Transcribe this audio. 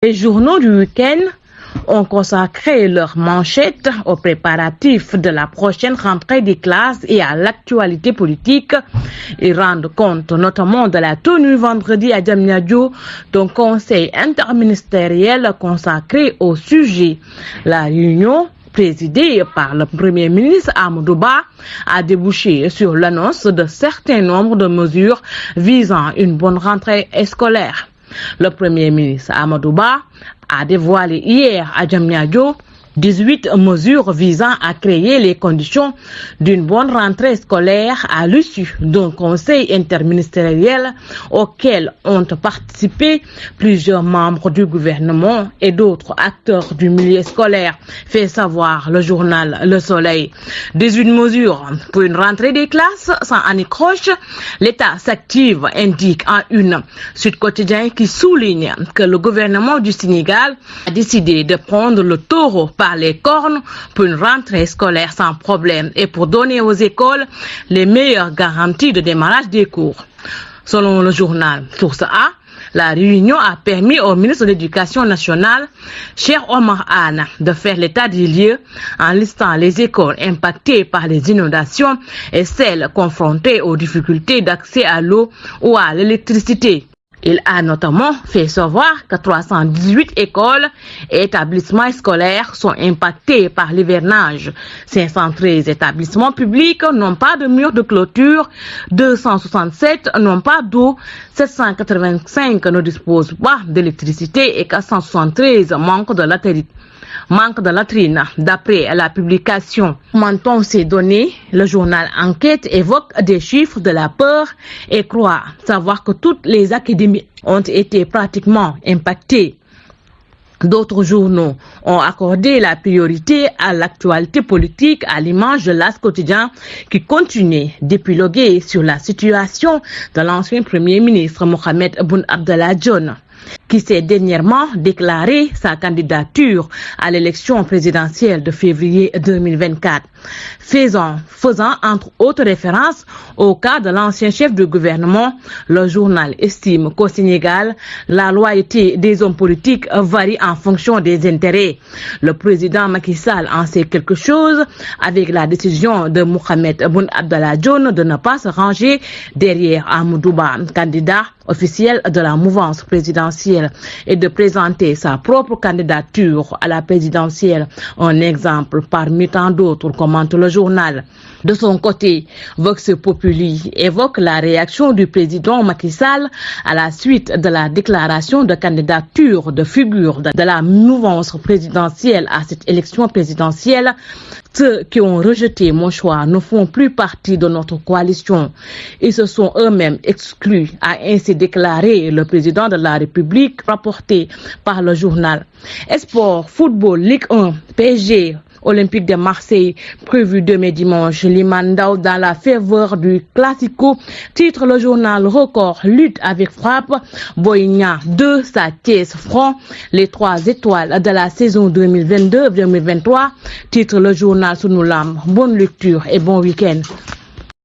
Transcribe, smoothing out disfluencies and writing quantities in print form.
Les journaux du week-end ont consacré leurs manchettes aux préparatifs de la prochaine rentrée des classes et à l'actualité politique. Ils rendent compte notamment de la tenue vendredi à Diamniadio d'un conseil interministériel consacré au sujet. La réunion, présidée par le Premier ministre Amadou Ba, a débouché sur l'annonce de certains nombres de mesures visant une bonne rentrée scolaire. Le Premier ministre Amadou Ba a dévoilé hier à Diamniadio 18 mesures visant à créer les conditions d'une bonne rentrée scolaire à l'issue d'un conseil interministériel auquel ont participé plusieurs membres du gouvernement et d'autres acteurs du milieu scolaire, fait savoir le journal Le Soleil. 18 mesures pour une rentrée des classes sans anicroche. L'État s'active, indique en une Sud Quotidien qui souligne que le gouvernement du Sénégal a décidé de prendre le taureau par les cornes pour une rentrée scolaire sans problème et pour donner aux écoles les meilleures garanties de démarrage des cours. Selon le journal Source A, la réunion a permis au ministre de l'Éducation nationale, Cheikh Omar Anne, de faire l'état des lieux en listant les écoles impactées par les inondations et celles confrontées aux difficultés d'accès à l'eau ou à l'électricité. Il a notamment fait savoir que 318 écoles et établissements scolaires sont impactés par l'hivernage. 513 établissements publics n'ont pas de mur de clôture, 267 n'ont pas d'eau, 785 ne disposent pas d'électricité et 473 manquent de latrines. D'après la publication Menton ces données, le journal Enquête évoque des chiffres de la peur et croit savoir que toutes les académies ont été pratiquement impactées. D'autres journaux ont accordé la priorité à l'actualité politique à l'image de l'As quotidien qui continue d'épiloguer sur la situation de l'ancien Premier ministre Mohamed Boun Abdallah Dionne, qui s'est dernièrement déclaré sa candidature à l'élection présidentielle de février 2024, faisant entre autres référence au cas de l'ancien chef du gouvernement. Le journal estime qu'au Sénégal, la loyauté des hommes politiques varie en fonction des intérêts. Le président Macky Sall en sait quelque chose avec la décision de Mohamed Boun Abdallah Dionne de ne pas se ranger derrière Amadou Ba, candidat officiel de la mouvance présidentielle, et de présenter sa propre candidature à la présidentielle. Un exemple parmi tant d'autres, commente le journal. De son côté, Vox Populi évoque la réaction du président Macky Sall à la suite de la déclaration de candidature de figure de la mouvance présidentielle à cette élection présidentielle. Ceux qui ont rejeté mon choix ne font plus partie de notre coalition. Ils se sont eux-mêmes exclus, a ainsi déclaré le président de la République, rapporté par le journal. Sport, football, Ligue 1, PSG, Olympique de Marseille, prévu demain dimanche. Limandao dans la faveur du Classico, titre le journal Record. Lutte avec frappe, Boigna 2, Sa Thiès franc, les 3 étoiles de la saison 2022-2023, titre le journal Sunulam. Bonne lecture et bon week-end.